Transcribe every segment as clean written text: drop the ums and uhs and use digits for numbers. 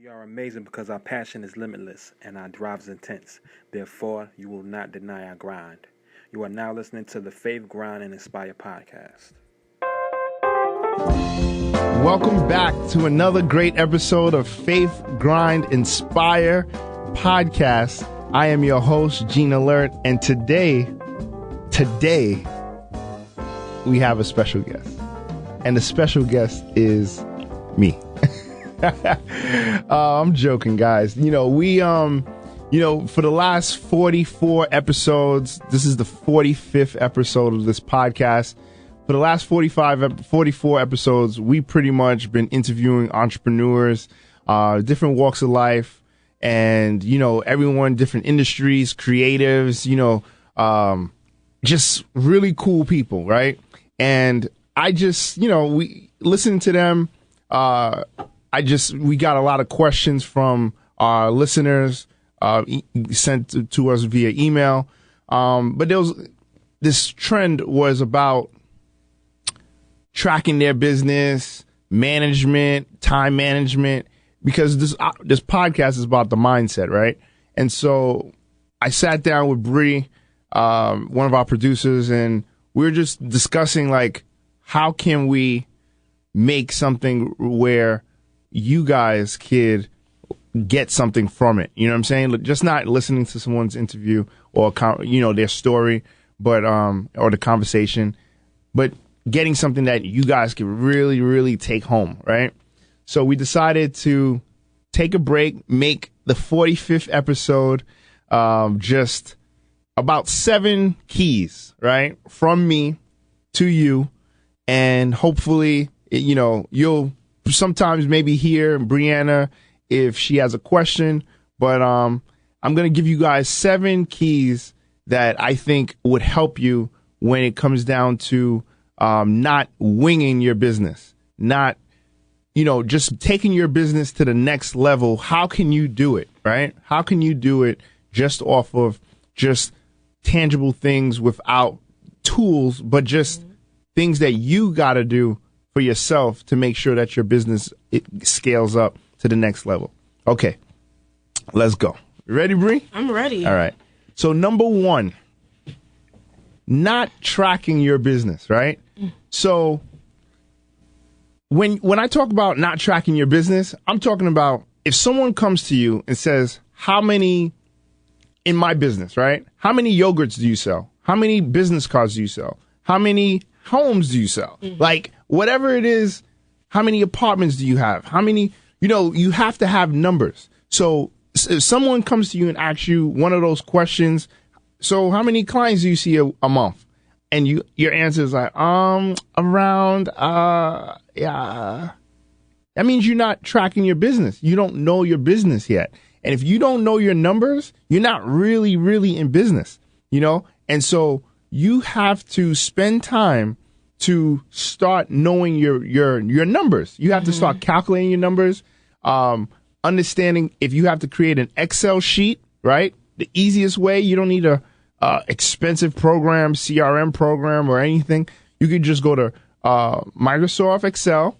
We are amazing because our passion is limitless and our drive is intense. Therefore, you will not deny our grind. You are now listening to the Faith, Grind, and Inspire podcast. Welcome back to another great episode of Faith, Grind, Inspire podcast. I am your host, Gene Alerte, and today, we have a special guest. And the special guest is me. I'm joking, guys. For the last 44 episodes, this is the 45th episode of this podcast. For the last 44 episodes, we pretty much been interviewing entrepreneurs, different walks of life, and, everyone, different industries, creatives, just really cool people, right? And I just, we listen to them. We got a lot of questions from our listeners sent to us via email. But this trend was about tracking their business, management, time management, because this podcast is about the mindset, right? And so I sat down with Bree, one of our producers, and we were just discussing, like, how can we make something where you guys could get something from it. You know what I'm saying? Just not listening to someone's interview or, their story, but, or the conversation, but getting something that you guys can really, really take home, right? So we decided to take a break, make the 45th episode, just about 7 keys, right? From me to you. And hopefully, you'll sometimes maybe hear Brianna if she has a question, but I'm going to give you guys 7 keys that I think would help you when it comes down to not winging your business, not, just taking your business to the next level. How can you do it, right? How can you do it just off of just tangible things without tools, but just things that you got to do for yourself to make sure that your business scales up to the next level. Okay, let's go. You ready, Bree? I'm ready. All right. So number 1, not tracking your business, right? So when I talk about not tracking your business, I'm talking about if someone comes to you and says, how many in my business, right? How many yogurts do you sell? How many business cards do you sell? How many homes do you sell? Like, whatever it is, how many apartments do you have? How many, you have to have numbers. So if someone comes to you and asks you one of those questions, so how many clients do you see a month? And your answer is like, around, yeah. That means you're not tracking your business. You don't know your business yet. And if you don't know your numbers, you're not really, really in business, And so you have to spend time to start knowing your numbers. You have to start calculating your numbers, understanding if you have to create an Excel sheet, right? The easiest way, you don't need a expensive program, CRM program or anything. You could just go to Microsoft Excel,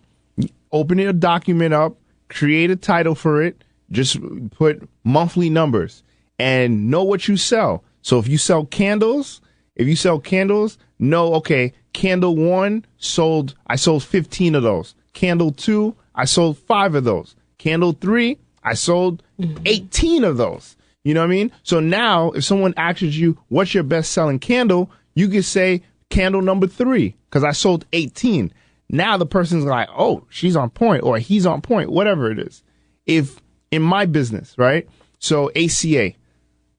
open a document up, create a title for it, just put monthly numbers and know what you sell. So if you sell candles, okay, candle 1 I sold 15 of those. Candle 2, I sold 5 of those. Candle 3, I sold 18 of those. You know what I mean? So now if someone asks you, what's your best selling candle? You could say candle number 3 because I sold 18. Now the person's like, oh, she's on point or he's on point, whatever it is. If in my business, right? So ACA,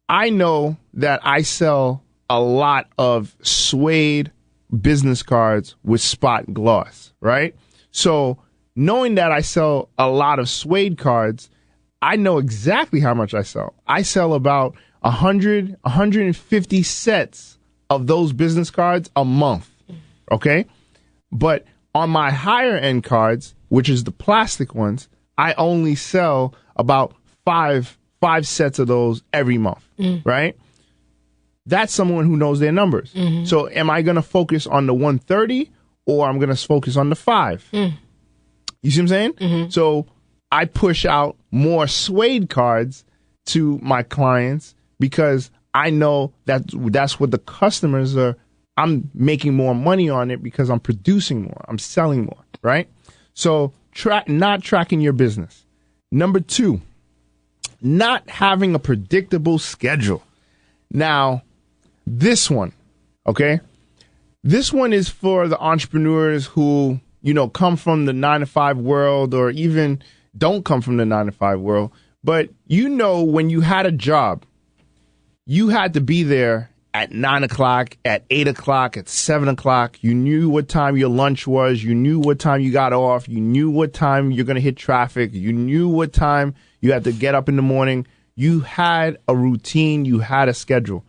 I know that I sell a lot of suede business cards with spot gloss, right? So knowing that I sell a lot of suede cards, I know exactly how much I sell. I sell about 150 sets of those business cards a month, okay? But on my higher end cards, which is the plastic ones, I only sell about five sets of those every month, right? That's someone who knows their numbers. So am I going to focus on the 130 or I'm going to focus on the 5? You see what I'm saying? So I push out more suede cards to my clients because I know that that's what the customers are. I'm making more money on it because I'm producing more. I'm selling more, right? So not tracking your business. Number 2, not having a predictable schedule. Now, this one, okay? This one is for the entrepreneurs who, come from the 9-to-5 world or even don't come from the 9-to-5 world. But when you had a job, you had to be there at 9 o'clock, at 8 o'clock, at 7 o'clock. You knew what time your lunch was. You knew what time you got off. You knew what time you're going to hit traffic. You knew what time you had to get up in the morning. You had a routine. You had a schedule.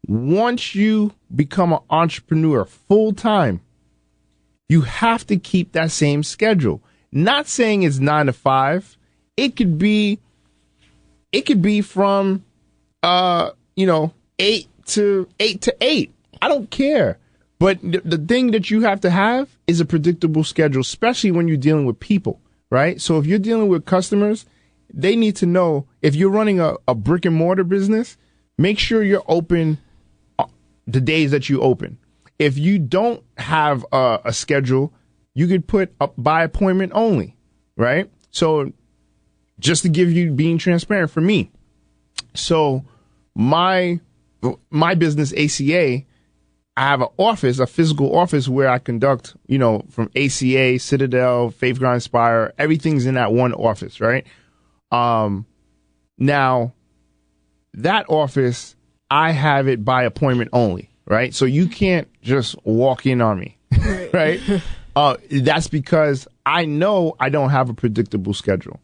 Once you become an entrepreneur full time, you have to keep that same schedule. Not saying it's 9 to 5. It could be from 8 to 8. I don't care. But the thing that you have to have is a predictable schedule, especially when you're dealing with people, right? So if you're dealing with customers, they need to know if you're running a brick and mortar business, make sure you're open the days that you open. If you don't have a schedule, you could put up by appointment only, right? So just to give you being transparent for me. So my business, ACA, I have an office, a physical office where I conduct, from ACA, Citadel, Faith Grind Inspire, everything's in that one office, right? Now, that office, I have it by appointment only, right? So you can't just walk in on me, right? That's because I know I don't have a predictable schedule.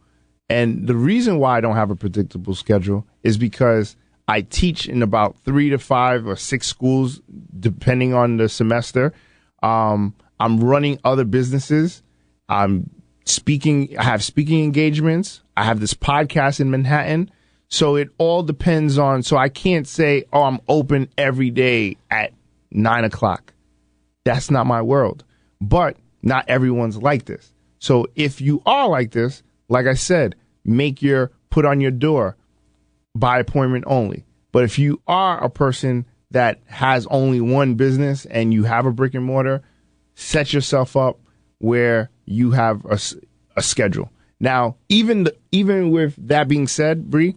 And the reason why I don't have a predictable schedule is because I teach in about 3 to 5 or 6 schools, depending on the semester. I'm running other businesses. I'm speaking. I have speaking engagements. I have this podcast in Manhattan. So it all depends on. So I can't say, I'm open every day at 9 o'clock. That's not my world. But not everyone's like this. So if you are like this, like I said, put on your door by appointment only. But if you are a person that has only one business and you have a brick and mortar, set yourself up where you have a schedule. Now, even with that being said, Bree,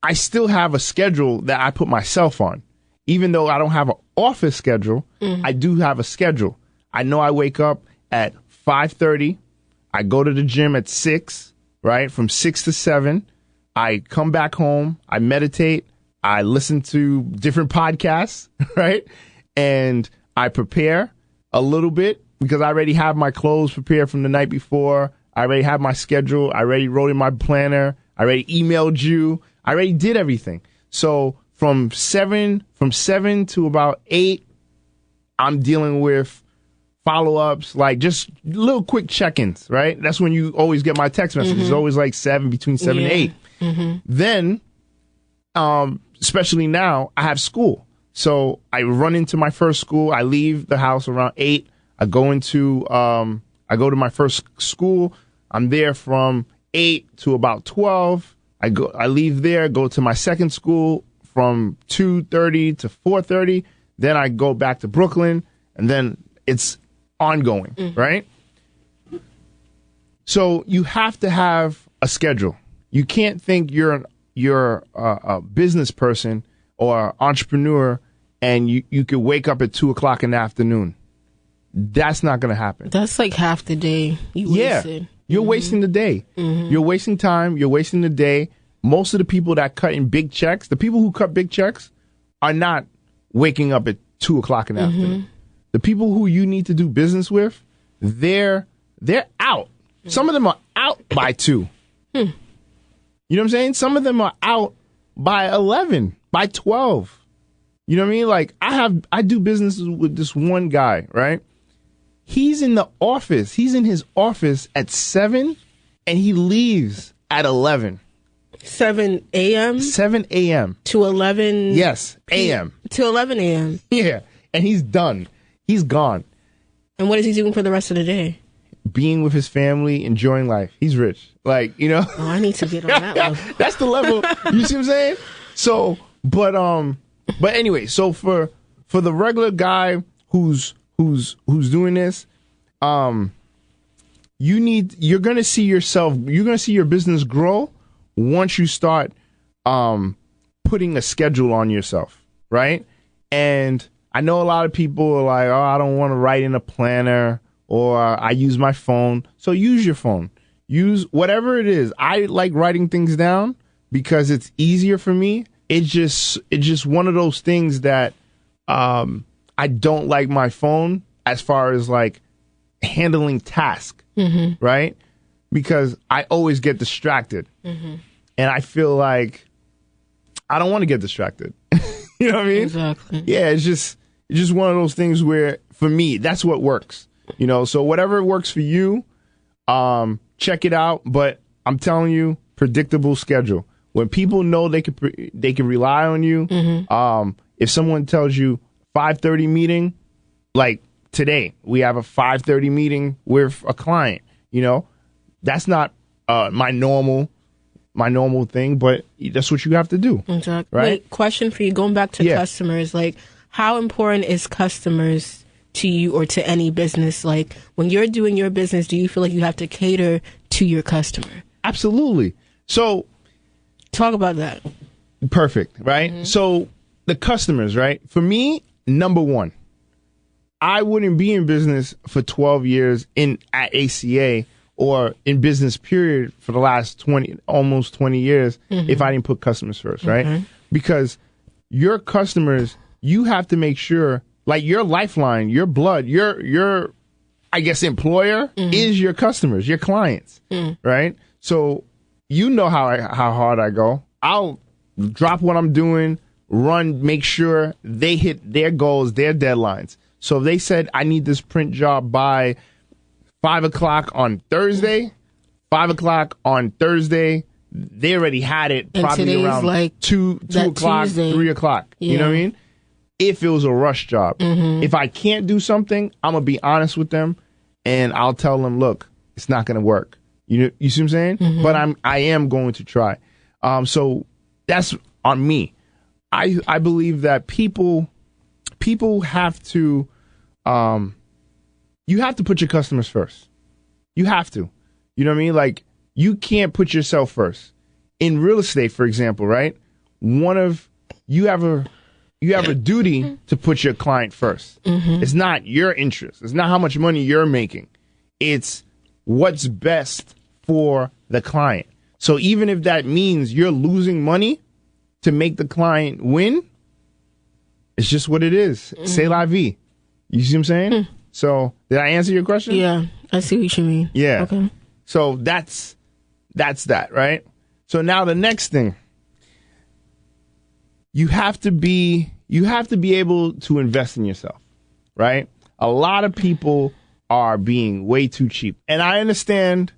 I still have a schedule that I put myself on. Even though I don't have an office schedule, I do have a schedule. I know I wake up at 5:30. I go to the gym at 6, right? From 6 to 7. I come back home. I meditate. I listen to different podcasts, right? And I prepare a little bit because I already have my clothes prepared from the night before. I already have my schedule. I already wrote in my planner. I already emailed you. I already did everything. So from 7 to about 8, I'm dealing with follow-ups, like just little quick check-ins, right? That's when you always get my text messages. It's always like between 7 and 8. Then, especially now, I have school. So I run into my first school. I leave the house around 8. I go to my first school. I'm there from 8 to about 12. I leave there, go to my second school from 2:30 to 4:30. Then I go back to Brooklyn, and then it's ongoing, right? So you have to have a schedule. You can't think you're a business person or entrepreneur and you could wake up at 2 o'clock in the afternoon. That's not going to happen. That's like half the day you wasted. You're wasting the day. You're wasting time. You're wasting the day. Most of the people that cut in big checks, the people who cut big checks are not waking up at 2 o'clock in the afternoon. The people who you need to do business with, they're out. Some of them are out by 2. You know what I'm saying? Some of them are out by 11, by 12. You know what I mean? Like I do businesses with this one guy, right? He's in the office. He's in his office at 7 and he leaves at 11. 7 a.m.? 7 a.m. To 11? Yes, a.m. To 11 a.m. Yeah, and he's done. He's gone. And what is he doing for the rest of the day? being with his family, enjoying life. He's rich. Like, you know. Oh, I need to get on that level. That's the level. You see what I'm saying? So, but anyway, so for the regular guy who's doing this, you're gonna see your business grow once you start putting a schedule on yourself, right? And I know a lot of people are like, oh, I don't want to write in a planner, or I use my phone. So use your phone. Use whatever it is. I like writing things down because it's easier for me. It's just one of those things that I don't like my phone as far as like handling tasks, right? Because I always get distracted. And I feel like I don't want to get distracted. You know what I mean? Exactly. Yeah, it's just one of those things where, for me, that's what works. You know, so whatever works for you, check it out. But I'm telling you, predictable schedule. When people know they can rely on you. If someone tells you 5:30 meeting, like today, we have a 5:30 meeting with a client. You know, that's not my normal thing, but that's what you have to do. Exactly. Right? Wait, question for you. Going back to customers, like, how important is customers to you or to any business? Like, when you're doing your business, do you feel like you have to cater to your customer? Absolutely. So, talk about that. Perfect, right? So, the customers, right? For me, number one, I wouldn't be in business for 12 years at ACA or in business period for the last almost 20 years if I didn't put customers first, right? Because your customers, you have to make sure, like, your lifeline, your blood, your I guess employer is your customers, your clients, right? So you know how hard I go. I'll drop what I'm doing, make sure they hit their goals, their deadlines. So if they said I need this print job by 5 o'clock on Thursday, 5 o'clock on Thursday, they already had it and probably around like 2 o'clock, Tuesday. 3 o'clock. Yeah. You know what I mean? If it was a rush job. If I can't do something, I'm going to be honest with them and I'll tell them, look, it's not going to work. You see what I'm saying? But I am going to try. So that's on me. I believe that people have to, you have to put your customers first. You have to. You know what I mean? Like, you can't put yourself first. In real estate, for example, right? You have a duty to put your client first. It's not your interest. It's not how much money you're making. It's what's best for the client. So even if that means you're losing money to make the client win, it's just what it is. C'est la vie. You see what I'm saying? So, did I answer your question? Yeah, I see what you mean. Yeah. Okay. So that's that, right? So now the next thing, you have to be able to invest in yourself, right? A lot of people are being way too cheap. And I understand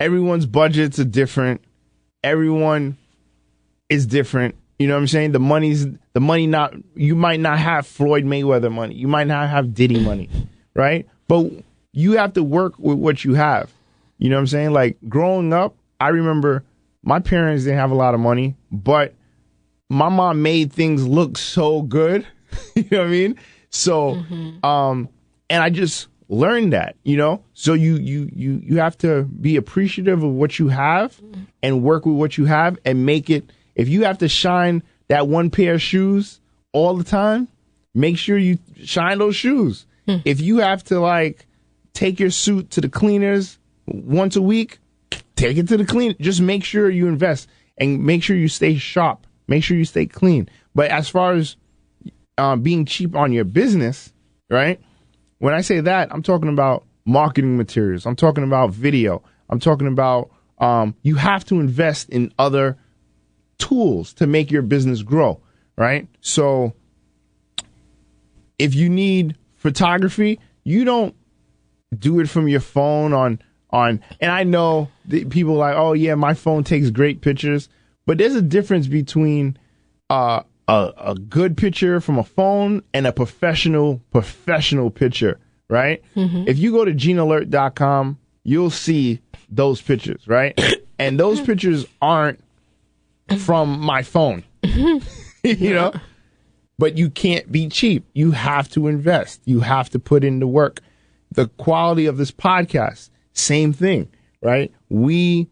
everyone's budgets are different. Everyone is different. You know what I'm saying? The money you might not have Floyd Mayweather money. You might not have Diddy money, right? But you have to work with what you have. You know what I'm saying? Like, growing up, I remember my parents didn't have a lot of money, but my mom made things look so good. You know what I mean? So, and I just learned that, you know? So you have to be appreciative of what you have and work with what you have and make it. If you have to shine that one pair of shoes all the time, make sure you shine those shoes. If you have to, like, take your suit to the cleaners once a week, take it to the cleaner. Just make sure you invest and make sure you stay sharp. Make sure you stay clean. But as far as being cheap on your business, right? When I say that, I'm talking about marketing materials. I'm talking about video. I'm talking about you have to invest in other tools to make your business grow, right? So if you need photography, you don't do it from your phone on and I know that people are like, oh yeah, my phone takes great pictures, but there's a difference between a good picture from a phone and a professional picture, right? If you go to genealert.com, you'll see those pictures, right? And those pictures aren't from my phone, you know? But you can't be cheap. You have to invest. You have to put in the work. The quality of this podcast, same thing, right? We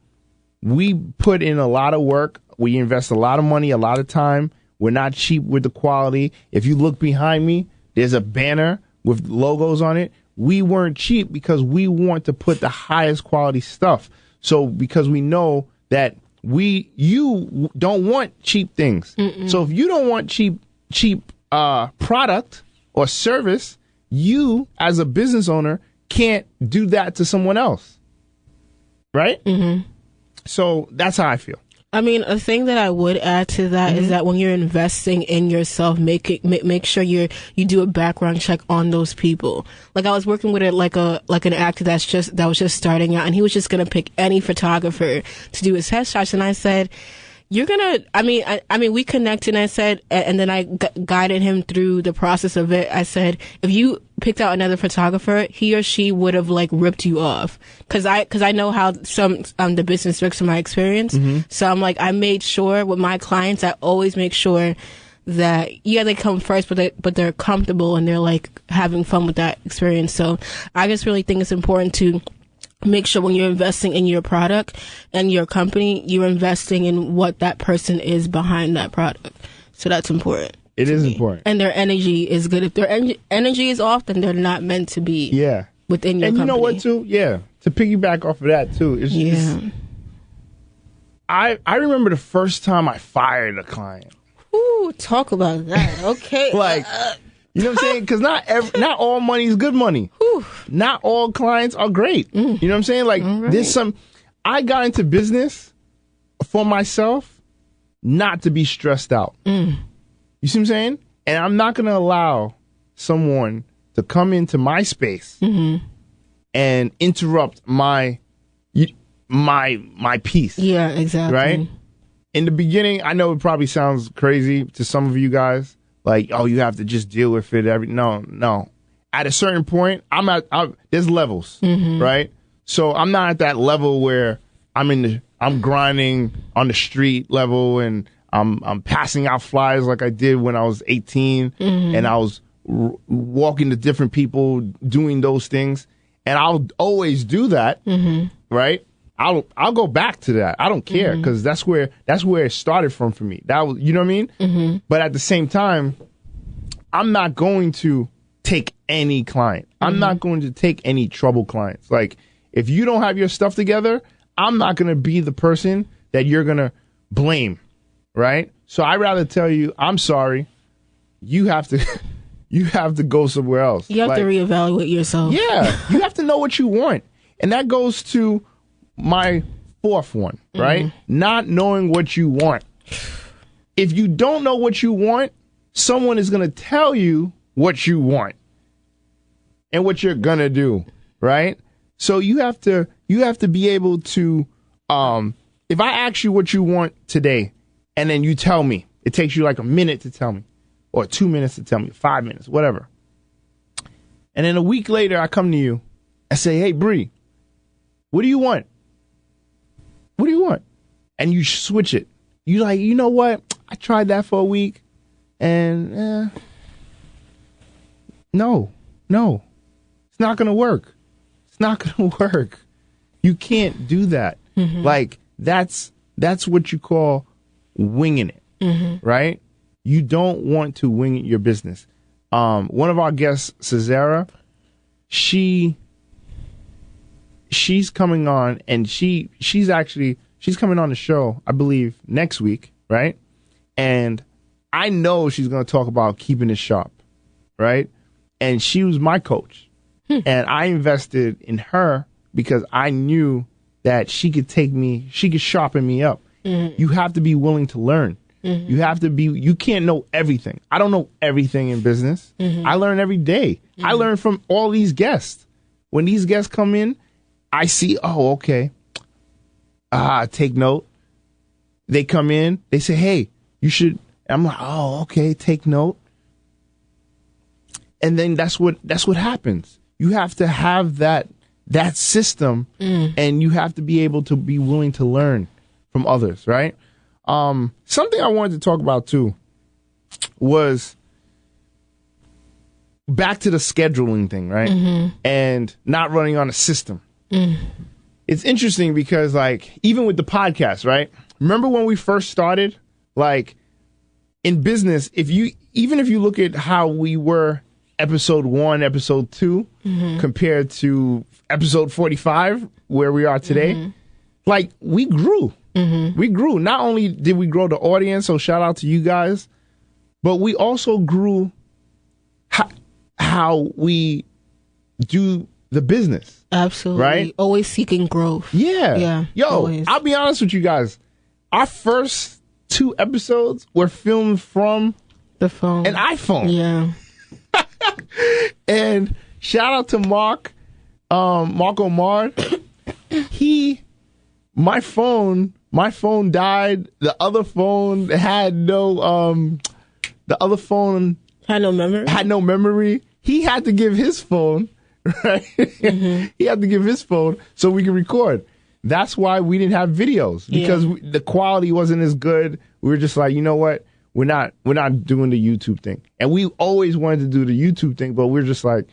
put in a lot of work. We invest a lot of money, a lot of time. We're not cheap with the quality. If you look behind me, there's a banner with logos on it. We weren't cheap because we want to put the highest quality stuff. So because we know that you don't want cheap things. So if you don't want cheap product or service, you as a business owner can't do that to someone else, right? So that's how I feel. I mean, a thing that I would add to that is that when you're investing in yourself, make sure you do a background check on those people. Like, I was working with an actor that was just starting out, and he was just gonna pick any photographer to do his headshots, and I said, you're gonna, I mean, we connected, and I said, and then I guided him through the process of it. I said, if you picked out another photographer, he or she would have ripped you off. Cause I know how the business works from my experience. So I'm like, I made sure with my clients, I always make sure that, yeah, they come first, but they're comfortable and they're having fun with that experience. So I just really think it's important to make sure when you're investing in your product and your company, you're investing in what that person is behind that product. So that's important. It is important. And their energy is good. If their energy is off, then they're not meant to be within your company. And you know what, too? Yeah. To piggyback off of that, too. I remember the first time I fired a client. Ooh, talk about that. Okay. You know what I'm saying? Because not all money is good money. Whew. Not all clients are great. You know what I'm saying? There's I got into business for myself, not to be stressed out. You see what I'm saying? And I'm not going to allow someone to come into my space and interrupt my peace. Yeah, exactly. Right? In the beginning, I know it probably sounds crazy to some of you guys. You have to just deal with it. No. At a certain point, there's levels, right? So I'm not at that level where I'm grinding on the street level and I'm passing out flyers like I did when I was 18 and I was walking to different people doing those things. And I'll always do that, right? I'll go back to that. I don't care because that's where it started from for me. That was, you know what I mean? But at the same time, I'm not going to take any client. I'm not going to take any trouble clients. If you don't have your stuff together, I'm not going to be the person that you're going to blame, right? So I'd rather tell you, I'm sorry. You have to go somewhere else. You have to reevaluate yourself. Yeah. You have to know what you want. And that goes to my fourth one, right? Not knowing what you want. If you don't know what you want, someone is going to tell you what you want and what you're going to do, right? So you have to be able to, if I ask you what you want today and then you tell me, it takes you a minute to tell me or 2 minutes to tell me, 5 minutes, whatever. And then a week later, I come to you and say, hey, Bree, what do you want? What do you want? And you switch it. You you know what? I tried that for a week and no, it's not going to work. It's not going to work. You can't do that. That's what you call winging it, right? You don't want to wing your business. One of our guests, Cesara, she's coming on, and she's coming on the show, I believe, next week, right? And I know she's going to talk about keeping it sharp, right? And she was my coach, and I invested in her because I knew that she could sharpen me up. You have to be willing to learn. You can't know everything. I don't know everything in business. I learn every day. I learn from all these guests. When these guests come in, I see, oh, okay. Take note. They come in, they say, hey, you should. I'm like, oh, okay, take note. And then that's what happens. you have to have that system, and you have to be able to be willing to learn from others, right? Something I wanted to talk about too was back to the scheduling thing, right? And not running on a system. It's interesting because, like, even with the podcast, right? Remember when we first started, like, in business, even if you look at how we were episode 1, episode 2, compared to episode 45, where we are today, like, we grew. We grew. Not only did we grow the audience, so shout out to you guys, but we also grew how we do the business. Absolutely. Right? Always seeking growth. Yeah. Yeah. Yo, always. I'll be honest with you guys. Our first 2 episodes were filmed from the phone. an iPhone. Yeah. And shout out to Mark Omar. My phone died. The other phone had no had no memory. He had to give his phone, right? He had to give his phone so we could record. That's why we didn't have videos, because the quality wasn't as good. We were just like, you know what? We're not doing the YouTube thing. And we always wanted to do the YouTube thing, but we're just like,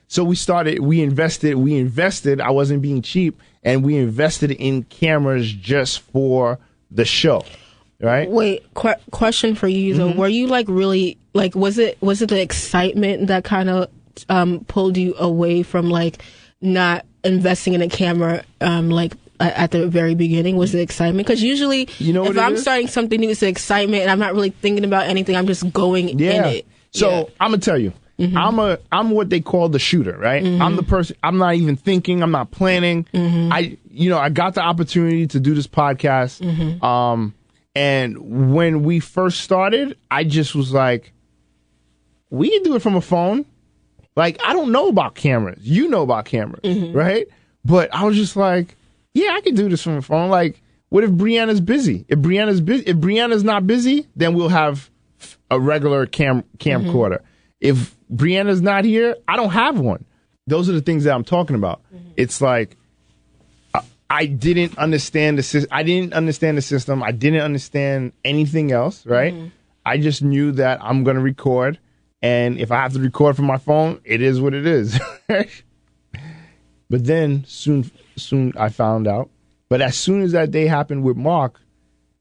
so we invested. I wasn't being cheap, and we invested in cameras just for the show. Right? Wait, question for you though. Were you like really like was it the excitement that kind of pulled you away from like not investing in a camera like at the very beginning? Was it excitement? Because usually, if I'm starting something new, it's the excitement, and I'm not really thinking about anything. I'm just going in it. So I'm gonna tell you, I'm what they call the shooter, right? I'm the person. I'm not even thinking. I'm not planning. I got the opportunity to do this podcast. And when we first started, I just was like, we can do it from a phone. Like, I don't know about cameras. You know about cameras, right? But I was just like, yeah, I can do this from a phone. Like, what if Brianna's busy? If Brianna's not busy, then we'll have a regular camcorder. If Brianna's not here, I don't have one. Those are the things that I'm talking about. It's like, I didn't understand the system. I didn't understand anything else, right? I just knew that I'm going to record, and if I have to record from my phone, it is what it is. But then soon I found out. But as soon as that day happened with Mark,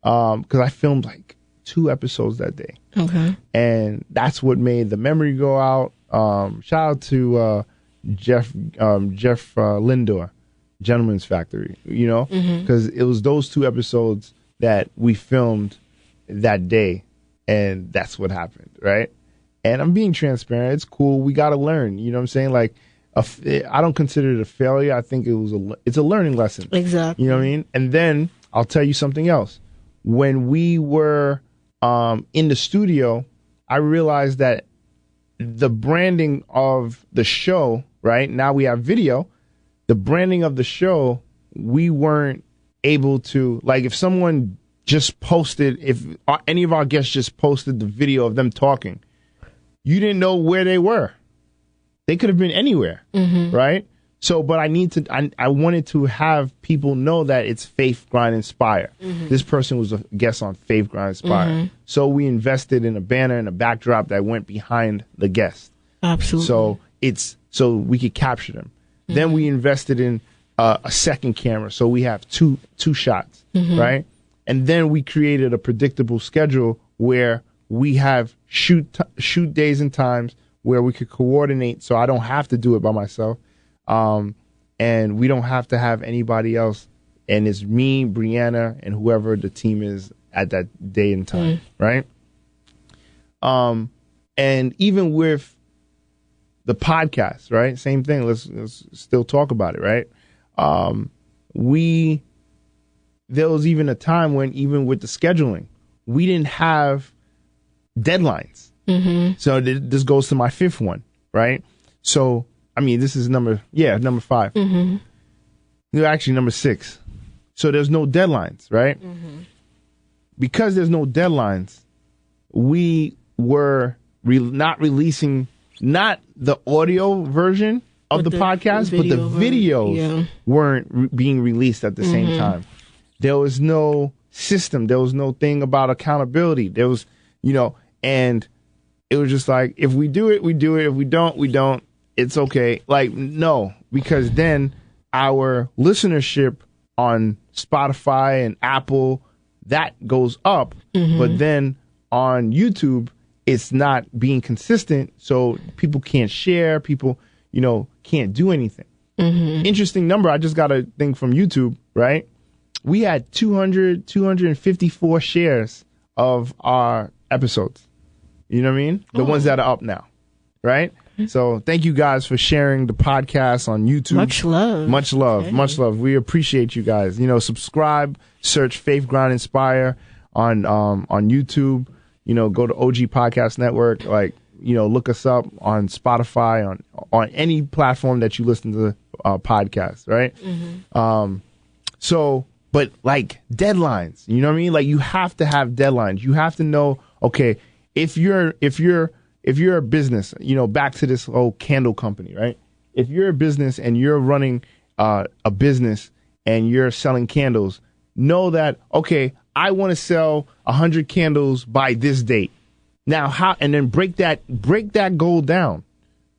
because I filmed like 2 episodes that day. Okay. And that's what made the memory go out. Shout out to Jeff Lindor. Gentleman's Factory, because it was those 2 episodes that we filmed that day, and that's what happened, right? And I'm being transparent. It's cool. We got to learn. You know what I'm saying? Like, I don't consider it a failure. I think it's a learning lesson. Exactly. You know what I mean? And then I'll tell you something else. When we were in the studio, I realized that the branding of the show, right? Now we have video. The branding of the show, we weren't able to, like, if someone just posted, if any of our guests just posted the video of them talking, you didn't know where they were. They could have been anywhere, right? So, but I wanted to have people know that it's Faith, Grind, Inspire. This person was a guest on Faith, Grind, Inspire. So we invested in a banner and a backdrop that went behind the guest. Absolutely. So we could capture them. Then we invested in a second camera, so we have two shots, right? And then we created a predictable schedule where we have shoot days and times where we could coordinate, so I don't have to do it by myself, and we don't have to have anybody else. And it's me, Brianna, and whoever the team is at that day and time, right? And even with the podcast, right? Same thing. Let's still talk about it, right? There was even a time when, even with the scheduling, we didn't have deadlines. So this goes to my 5th one, right? So, I mean, this is number 5. Actually, number 6. So there's no deadlines, right? Because there's no deadlines, we were not releasing not the audio version of the podcast, but the videos weren't being released at the same time. There was no system. There was no thing about accountability. There was, and it was just like, if we do it, we do it. If we don't, we don't. It's okay. Like, no, because then our listenership on Spotify and Apple, that goes up. But then on YouTube, it's not being consistent. So people can't share. People, can't do anything. Interesting number. I just got a thing from YouTube, right? We had 254 shares of our episodes. You know what I mean? The ones that are up now, right? So thank you guys for sharing the podcast on YouTube. Much love. Much love. Okay. Much love. We appreciate you guys. Subscribe, search Faith Grind Inspire on YouTube. Go to OG Podcast Network. Look us up on Spotify, on any platform that you listen to podcasts, right? But deadlines, you know what I mean? You have to have deadlines. You have to know, okay, if you're a business, back to this whole candle company, right? If you're a business and you're running a business and you're selling candles, know that, okay, I want to sell 100 candles by this date. Now, and then break that goal down.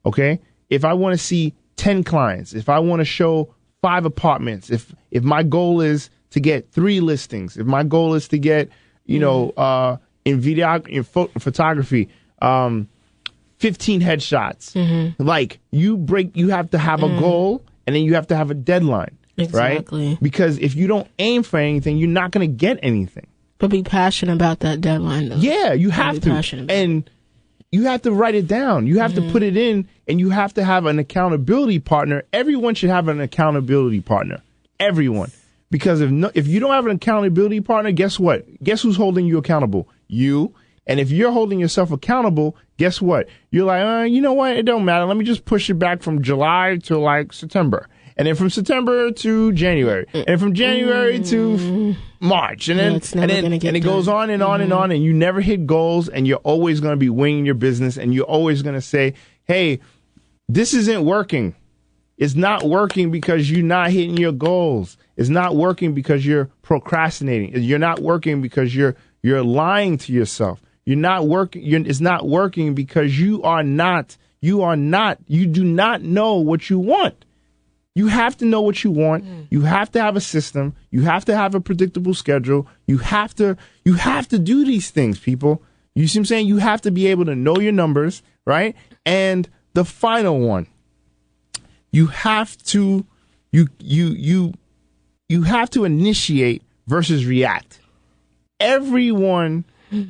Okay. If I want to see 10 clients, if I want to show 5 apartments, if my goal is to get 3 listings, if my goal is to get, in photography, 15 headshots, you have to have a goal and then you have to have a deadline. Exactly. Right? Because if you don't aim for anything, you're not going to get anything. But be passionate about that deadline, though. Yeah, you have to. And you have to write it down. You have to put it in, and you have to have an accountability partner. Everyone should have an accountability partner. Everyone. Because if you don't have an accountability partner, guess what? Guess who's holding you accountable? You. And if you're holding yourself accountable, guess what? You're like, you know what? It don't matter. Let me just push it back from July to September. And then from September to January, and from January to March, and then it goes on and on and on, and you never hit goals, and you're always going to be winging your business, and you're always going to say, "Hey, this isn't working. It's not working because you're not hitting your goals. It's not working because you're procrastinating. You're not working because you're lying to yourself. You're not working. It's not working because you do not know what you want." You have to know what you want. You have to have a system. You have to have a predictable schedule. You have to do these things, people. You see what I'm saying? You have to be able to know your numbers, right? And the final one, you have to initiate versus react. Everyone,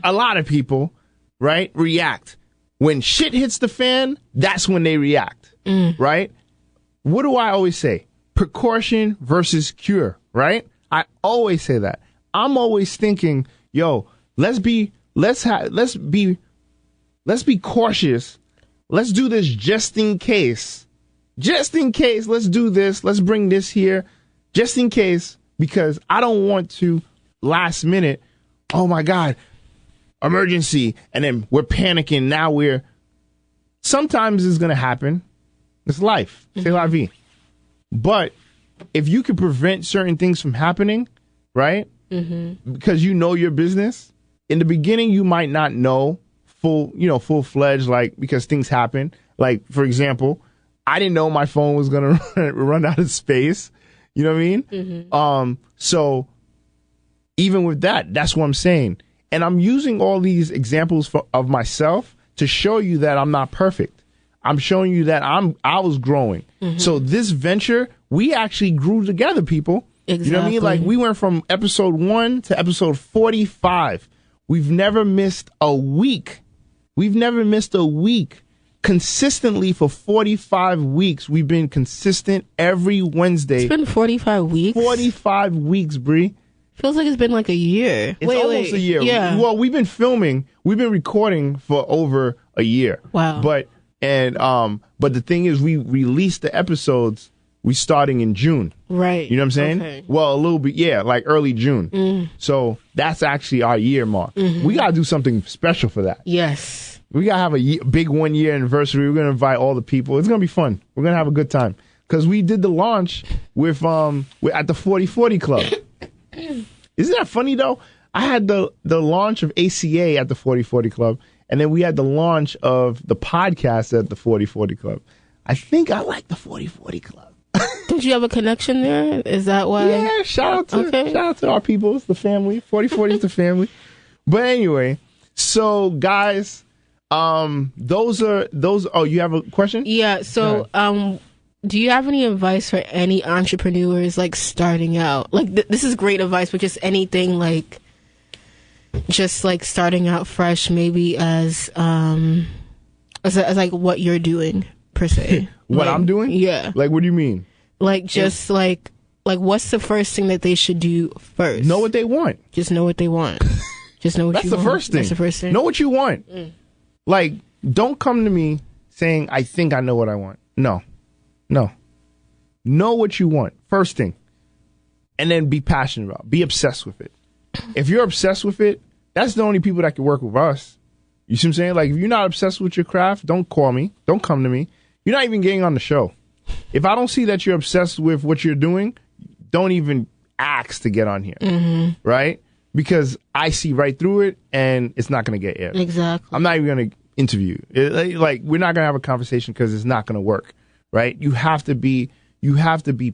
a lot of people, right, react. When shit hits the fan, that's when they react, right? What do I always say? Precaution versus cure, right? I always say that. I'm always thinking, let's be cautious. Let's do this just in case. Just in case, let's do this. Let's bring this here. Just in case, because I don't want to last minute, oh my God, emergency. And then we're panicking. Now sometimes it's going to happen. It's life. C'est la vie. But if you could prevent certain things from happening, right? Because you know your business. In the beginning, you might not know full-fledged, because things happen. Like, for example, I didn't know my phone was going to run out of space. You know what I mean? So even with that, that's what I'm saying. And I'm using all these examples of myself to show you that I'm not perfect. I'm showing you that I was growing. So this venture, we actually grew together, people. Exactly. You know what I mean? We went from episode 1 to episode 45. We've never missed a week. Consistently for 45 weeks. We've been consistent every Wednesday. It's been 45 weeks? 45 weeks, Bree. Feels like it's been like a year. It's almost a year. Yeah. Well, we've been recording for over a year. Wow. But the thing is, we release the episodes we starting in June. Right. You know what I'm saying? Okay. Well, a little bit, yeah, like early June. So that's actually our year mark. We got to do something special for that. Yes. We got to have a big 1 year anniversary. We're going to invite all the people. It's going to be fun. We're going to have a good time. Because we did the launch with at the 4040 Club. Isn't that funny, though? I had the launch of ACA at the 4040 Club, and then we had the launch of the podcast at the 4040 Club. I think I like the 4040 Club. Did you have a connection there? Is that why? Yeah, shout out to our people. It's the family. 4040 is the family. But anyway, so guys, those. Oh, you have a question? Yeah. So, do you have any advice for any entrepreneurs like starting out? Like this is great advice, but just anything like, just like starting out fresh, maybe as like what you're doing per se. What like, I'm doing? Yeah. Like, what do you mean? Like just like what's the first thing that they should do first? Know what they want. Just know what they want. Just know what That's you the want. first thing. That's the first thing. Know what you want. Like, don't come to me saying, I think I know what I want. No. Know what you want. First thing. And then be passionate about it. Be obsessed with it. If you're obsessed with it, that's the only people that can work with us. You see what I'm saying? Like, if you're not obsessed with your craft, don't call me. Don't come to me. You're not even getting on the show. If I don't see that you're obsessed with what you're doing, don't even ask to get on here. Right? Because I see right through it, and it's not going to get aired. Exactly. I'm not even going to interview you. Like, we're not going to have a conversation because it's not going to work. Right? You have to be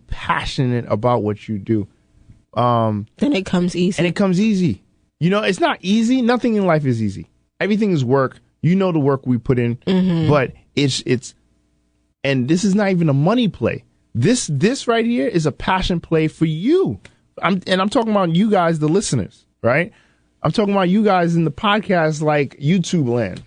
passionate about what you do. Then it comes easy. And it comes easy. You know, it's not easy. Nothing in life is easy. Everything is work. You know the work we put in, but it's, and this is not even a money play. This right here is a passion play for you. I'm talking about you guys, the listeners, right? I'm talking about you guys in the podcast, like YouTube land.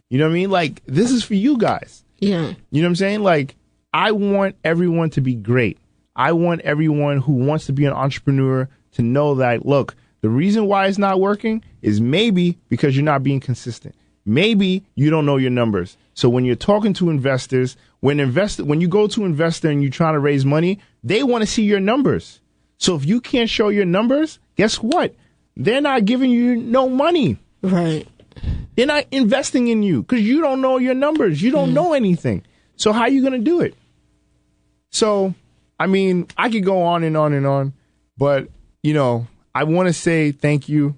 You know what I mean? Like, this is for you guys. Yeah. You know what I'm saying? Like, I want everyone to be great. I want everyone who wants to be an entrepreneur to know that, look, the reason why it's not working is maybe because you're not being consistent. Maybe you don't know your numbers. So when you're talking to investors, when you go to investor and you're trying to raise money, they want to see your numbers. So if you can't show your numbers, guess what? They're not giving you no money. Right. They're not investing in you because you don't know your numbers. You don't know anything. So how are you going to do it? So, I mean, I could go on and on and on, but, you know, I want to say thank you.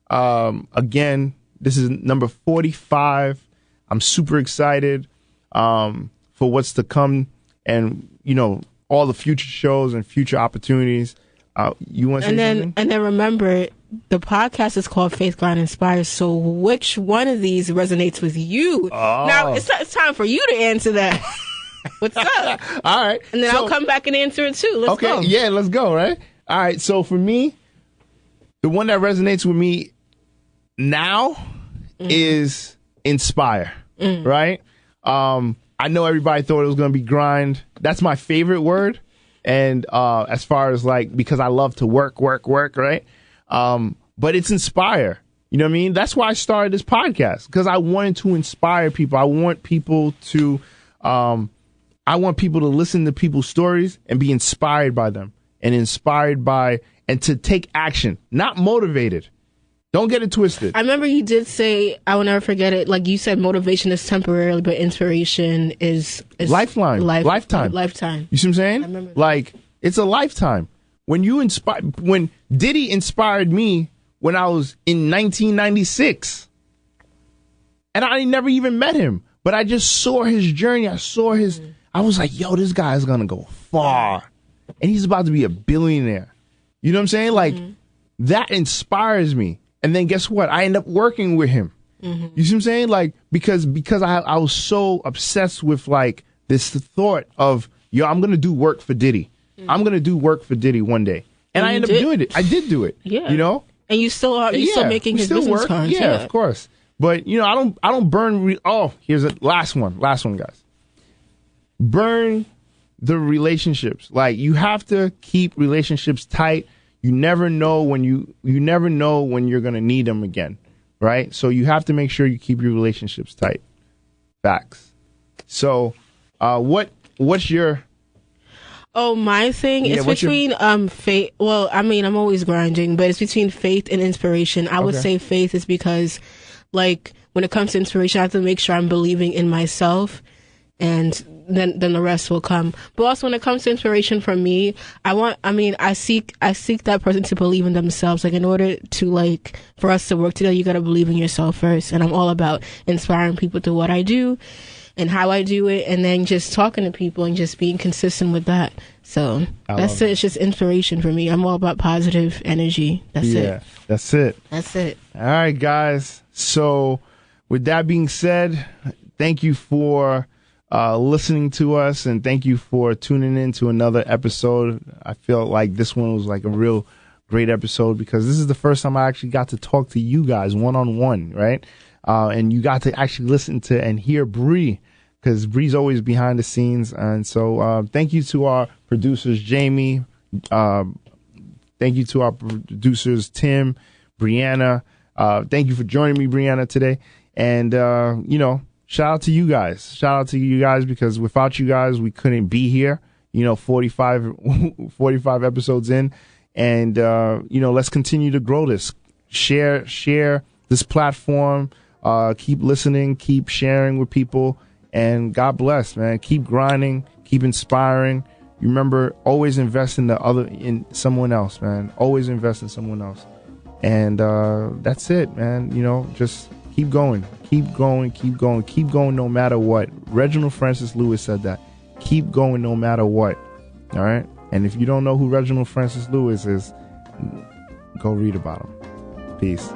Again, this is number 45. I'm super excited for what's to come and, you know, all the future shows and future opportunities. You want to say something? And then remember, the podcast is called Faith Grind Inspires. So which one of these resonates with you? Oh. Now, it's time for you to answer that. What's up? All right. And then I'll come back and answer it too. Let's go. Yeah, let's go, right? All right. So for me, the one that resonates with me now is inspire, right? I know everybody thought it was going to be grind. That's my favorite word. And as far as like, because I love to work, right? But it's inspire. You know what I mean? That's why I started this podcast, because I wanted to inspire people. I want people to listen to people's stories and be inspired by them and to take action, not motivated. Don't get it twisted. I remember you did say, I will never forget it. Like you said, motivation is temporary, but inspiration is lifetime. Lifetime. You see what I'm saying? I remember that. Like, it's a lifetime. When Diddy inspired me when I was in 1996, and I never even met him, but I just saw his journey. I was like, yo, this guy is gonna go far, and he's about to be a billionaire. You know what I'm saying? Like, that inspires me. And then guess what? I end up working with him. You see what I'm saying? Like, because I was so obsessed with like this thought of, yo, I'm gonna do work for Diddy. I'm gonna do work for Diddy one day, and I ended up doing it. I did do it. Yeah. You know. And you still are. You still making his business work. cards. Yeah, of course. But you know, I don't burn. Here's a last one, guys. Burn the relationships. Like, you have to keep relationships tight. You never know when you never know when you're gonna need them again, right? So you have to make sure you keep your relationships tight. Facts. So, what's your? Oh, my thing Yeah, is what's your- between faith. Well, I mean, I'm always grinding, but it's between faith and inspiration. I would Okay. say faith is because, like, when it comes to inspiration, I have to make sure I'm believing in myself, and then the rest will come. But also, when it comes to inspiration for me, I seek that person to believe in themselves. Like, in order to, like, for us to work together, you gotta believe in yourself first. And I'm all about inspiring people through what I do and how I do it, and then just talking to people and just being consistent with that. So that's it. It's just inspiration for me. I'm all about positive energy. That's it. That's it. That's it. All right, guys. So with that being said, thank you for listening to us, and thank you for tuning in to another episode. I feel like this one was like a real great episode because this is the first time I actually got to talk to you guys one-on-one, right? And you got to actually listen to and hear Bree, because Bree's always behind the scenes. And so thank you to our producers, Jamie. Thank you to our producers, Tim, Brianna. Thank you for joining me, Brianna, today. And, shout out to you guys. Shout out to you guys, because without you guys, we couldn't be here, 45 episodes in. And, let's continue to grow this. Share this platform. Keep listening, keep sharing with people, and God bless, man. Keep grinding, keep inspiring. You remember, always invest in someone else, man. Always invest in someone else. And that's it, man. Just keep going no matter what. Reginald Francis Lewis said that. Keep going no matter what. All right? And if you don't know who Reginald Francis Lewis is, go read about him. Peace.